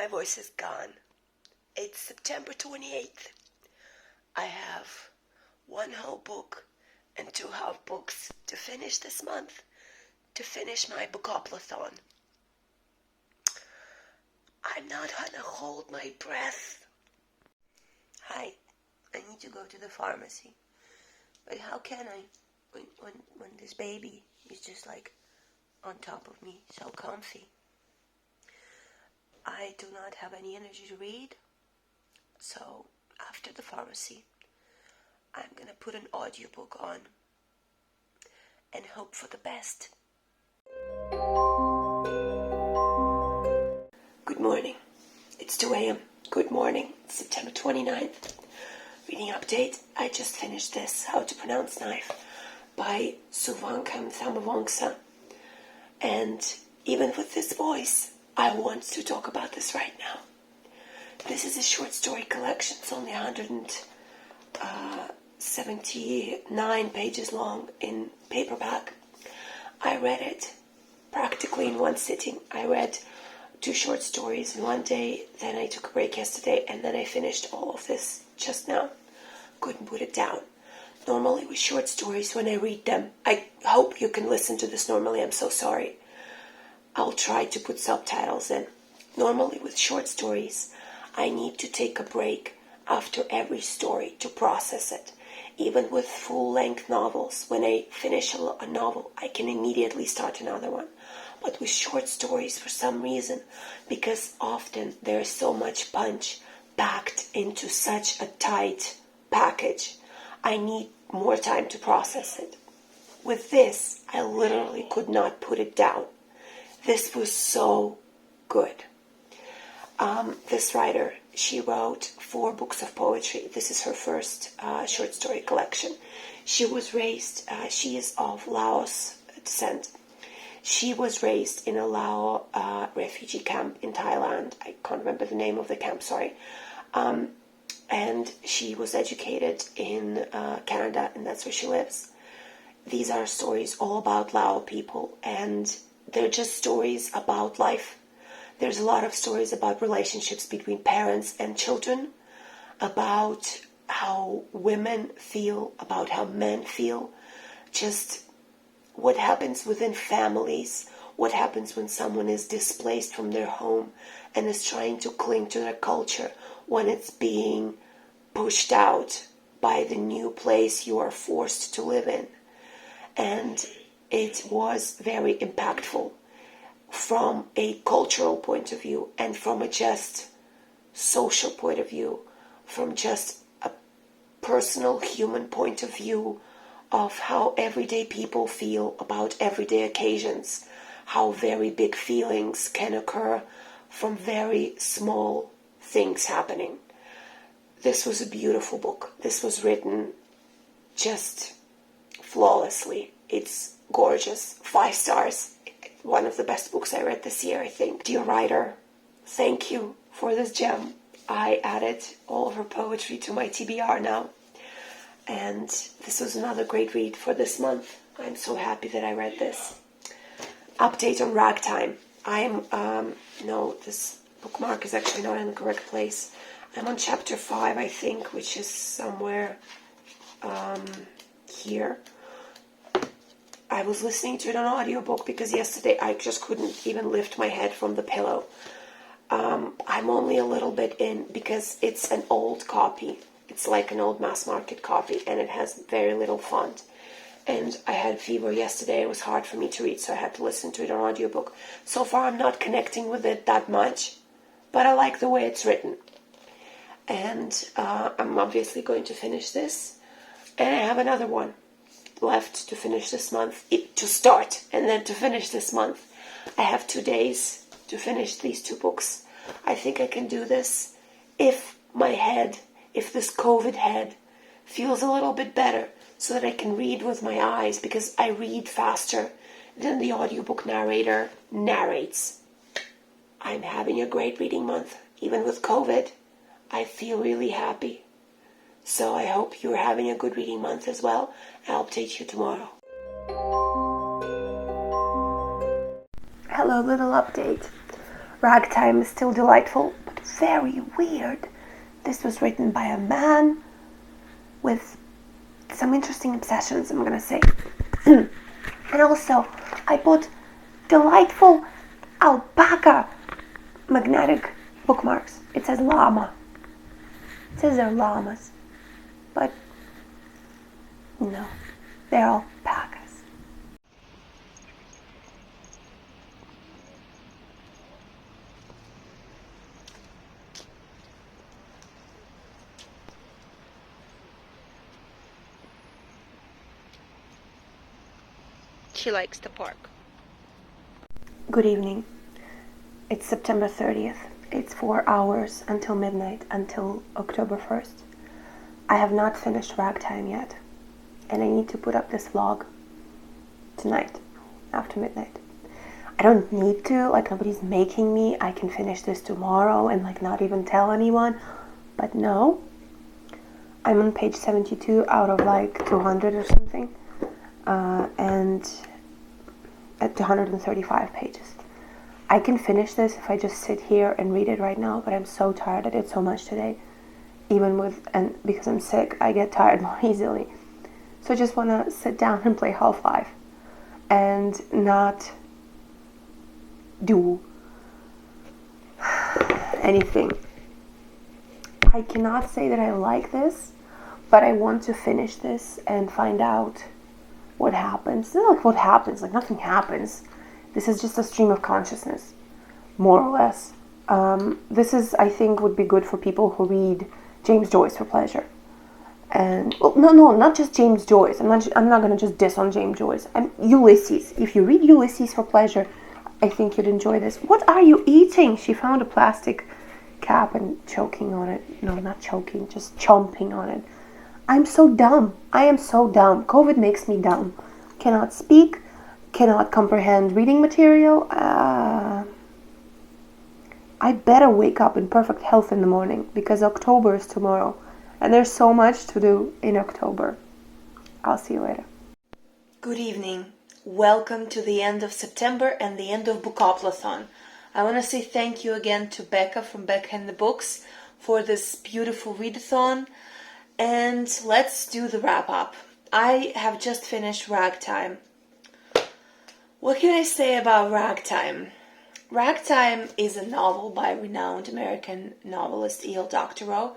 My voice is gone. It's September 28th. I have one whole book and two half books to finish this month, to finish my Bookoplathon. I'm not gonna hold my breath. Hi, I need to go to the pharmacy. But how can I when this baby is just like on top of me, so comfy? I do not have any energy to read, so after the pharmacy, I'm gonna put an audiobook on and hope for the best. Good morning. It's 2 a.m. Good morning. It's September 29th. Reading update. I just finished this, How to Pronounce Knife, by Suvankam Thamavongsa. And even with this voice, I want to talk about this right now. This is a short story collection. It's only 179 pages long in paperback. I read it practically in one sitting. I read 2 short stories in one day, then I took a break yesterday, and then I finished all of this just now. Couldn't put it down. Normally with short stories, when I read them, I hope you can listen to this normally, I'm so sorry. I'll try to put subtitles in. Normally with short stories, I need to take a break after every story to process it. Even with full-length novels, when I finish a novel, I can immediately start another one. But with short stories, for some reason, because often there is so much punch packed into such a tight package, I need more time to process it. With this, I literally could not put it down. This was so good. This writer, she wrote 4 books of poetry. This is her first short story collection. She was raised, she is of Laos descent. She was raised in a Lao refugee camp in Thailand. I can't remember the name of the camp, sorry. And she was educated in Canada, and that's where she lives. These are stories all about Lao people, and they're just stories about life. There's a lot of stories about relationships between parents and children, about how women feel, about how men feel, just what happens within families, what happens when someone is displaced from their home and is trying to cling to their culture when it's being pushed out by the new place you are forced to live in. And it was very impactful from a cultural point of view and from a just social point of view, from just a personal human point of view of how everyday people feel about everyday occasions, how very big feelings can occur from very small things happening. This was a beautiful book. This was written just flawlessly. It's gorgeous. 5 stars. One of the best books I read this year, I think. Dear writer, thank you for this gem. I added all of her poetry to my TBR now. And this was another great read for this month. I'm so happy that I read this. Update on Ragtime. No, this bookmark is actually not in the correct place. I'm on chapter 5, I think, which is somewhere here. I was listening to it on audiobook because yesterday I just couldn't even lift my head from the pillow. I'm only a little bit in because it's an old copy. It's like an old mass market copy, and it has very little font. And I had fever yesterday. It was hard for me to read, so I had to listen to it on audiobook. So far, I'm not connecting with it that much, but I like the way it's written. And I'm obviously going to finish this. And I have another one left to finish this month, to start, and then to finish this month. I have 2 days to finish these 2 books. I think I can do this if this COVID head feels a little bit better, so that I can read with my eyes, because I read faster than the audiobook narrator narrates. I'm having a great reading month. Even with COVID, I feel really happy. So I hope you're having a good reading month as well. I'll update you tomorrow. Hello, little update. Ragtime is still delightful, but very weird. This was written by a man with some interesting obsessions, I'm gonna say. And also, I bought delightful alpaca magnetic bookmarks. It says llama. It says they're llamas. But no, they're alpacas. She likes the park. Good evening. It's September 30th. It's 4 hours until midnight, until October 1st. I have not finished Ragtime yet, and I need to put up this vlog tonight, after midnight. I don't need to, like nobody's making me. I can finish this tomorrow and like not even tell anyone, but no. I'm on page 72 out of like 200 or something, and at 235 pages. I can finish this if I just sit here and read it right now, but I'm so tired. I did so much today. And because I'm sick, I get tired more easily. So I just want to sit down and play Half-Life and not do anything. I cannot say that I like this, but I want to finish this and find out what happens. It's not like what happens, like nothing happens. This is just a stream of consciousness, more or less. This is, I think, would be good for people who read James Joyce for pleasure. And, well, no, not just James Joyce. I'm not going to just diss on James Joyce. Ulysses. If you read Ulysses for pleasure, I think you'd enjoy this. What are you eating? She found a plastic cap and choking on it. No, not choking, just chomping on it. I'm so dumb. I am so dumb. COVID makes me dumb. Cannot speak, cannot comprehend reading material. I better wake up in perfect health in the morning because October is tomorrow and there's so much to do in October. I'll see you later. Good evening. Welcome to the end of September and the end of Bookoplathon. I want to say thank you again to Becca from Becca and the Books for this beautiful readathon. And let's do the wrap up. I have just finished Ragtime. What can I say about Ragtime? Ragtime is a novel by renowned American novelist E.L. Doctorow.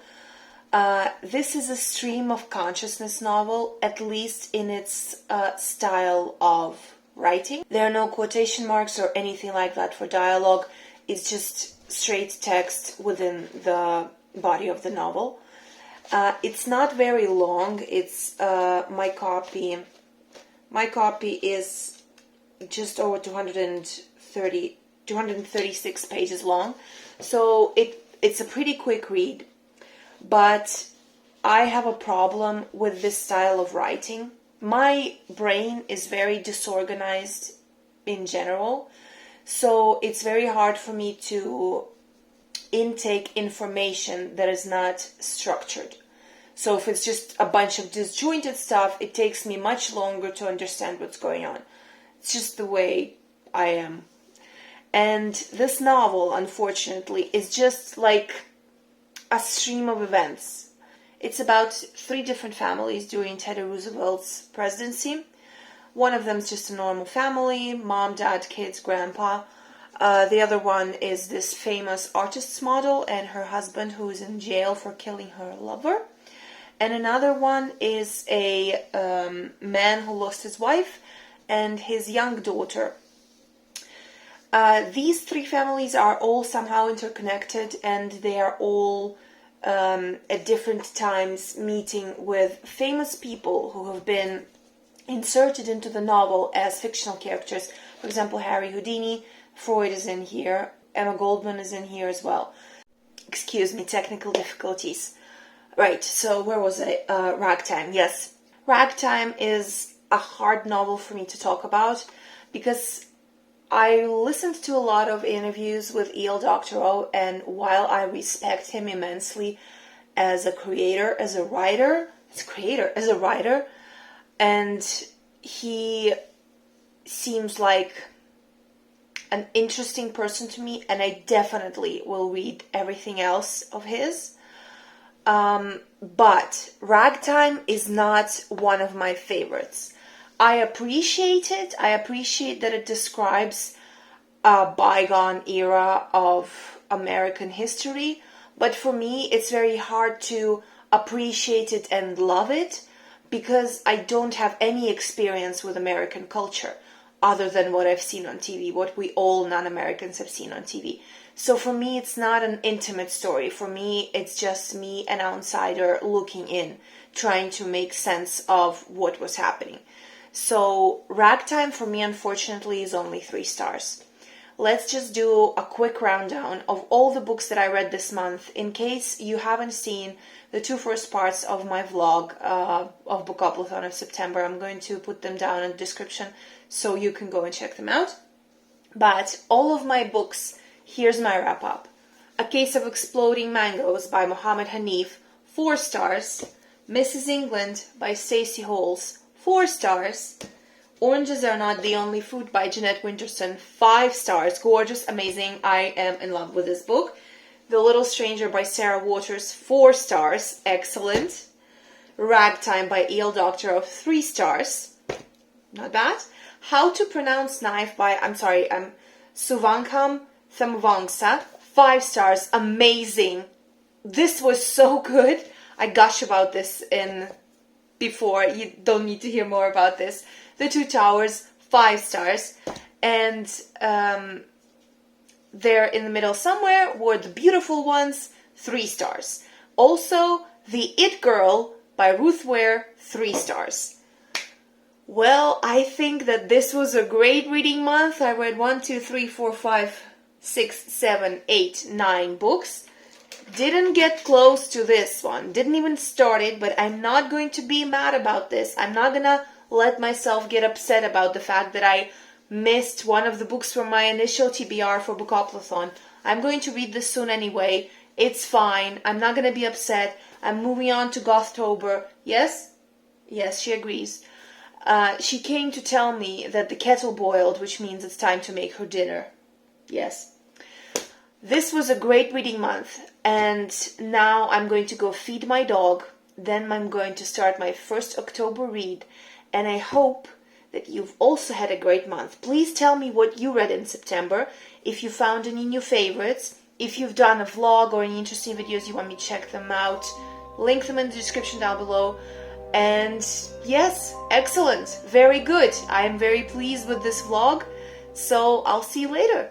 This is a stream of consciousness novel, at least in its style of writing. There are no quotation marks or anything like that for dialogue. It's just straight text within the body of the novel. It's not very long. It's my copy is just over 236 pages long, so it's a pretty quick read. But I have a problem with this style of writing. My brain is very disorganized in general, so it's very hard for me to intake information that is not structured. So if it's just a bunch of disjointed stuff, it takes me much longer to understand what's going on. It's just the way I am. And this novel, unfortunately, is just like a stream of events. It's about 3 different families during Teddy Roosevelt's presidency. One of them is just a normal family, mom, dad, kids, grandpa. The other one is this famous artist's model and her husband who is in jail for killing her lover. And another one is a man who lost his wife and his young daughter. These 3 families are all somehow interconnected, and they are all at different times meeting with famous people who have been inserted into the novel as fictional characters. For example, Harry Houdini, Freud is in here, Emma Goldman is in here as well. Excuse me, technical difficulties. Right, so where was I? Ragtime, yes. Ragtime is a hard novel for me to talk about because I listened to a lot of interviews with E.L. Doctorow, and while I respect him immensely as a creator, as a writer, and he seems like an interesting person to me, and I definitely will read everything else of his. But Ragtime is not one of my favorites. I appreciate it. I appreciate that it describes a bygone era of American history, but for me it's very hard to appreciate it and love it because I don't have any experience with American culture other than what I've seen on TV, what we all non-Americans have seen on TV. So for me, it's not an intimate story. For me, it's just me, an outsider, looking in, trying to make sense of what was happening. So Ragtime for me, unfortunately, is only 3 stars. Let's just do a quick rundown of all the books that I read this month. In case you haven't seen the 2 first parts of my vlog of Bookoplathon of September, I'm going to put them down in the description so you can go and check them out. But all of my books, here's my wrap up. A Case of Exploding Mangoes by Mohammed Hanif, 4 stars. Mrs. England by Stacey Holes, 4 stars. Oranges Are Not the Only Fruit by Jeanette Winterson, 5 stars. Gorgeous, amazing. I am in love with this book. The Little Stranger by Sarah Waters, 4 stars. Excellent. Ragtime by E.L. Doctorow, 3 stars. Not bad. How to Pronounce Knife by, Suvankam Thamuvangsa, 5 stars. Amazing. This was so good. I gush about this before. You don't need to hear more about this. The Two Towers, 5 stars. And there in the middle somewhere were The Beautiful Ones, 3 stars. Also, The It Girl by Ruth Ware, 3 stars. Well, I think that this was a great reading month. I read 1, 2, 3, 4, 5, 6, 7, 8, 9 books. Didn't get close to this one. Didn't even start it, but I'm not going to be mad about this. I'm not gonna let myself get upset about the fact that I missed one of the books from my initial TBR for Bookoplathon. I'm going to read this soon anyway. It's fine. I'm not gonna be upset. I'm moving on to Gothtober. Yes? Yes, she agrees. She came to tell me that the kettle boiled, which means it's time to make her dinner. Yes. This was a great reading month, and now I'm going to go feed my dog. Then I'm going to start my first October read, and I hope that you've also had a great month. Please tell me what you read in September, if you found any new favorites, if you've done a vlog or any interesting videos you want me to check them out. Link them in the description down below. And yes, excellent, very good. I am very pleased with this vlog, so I'll see you later.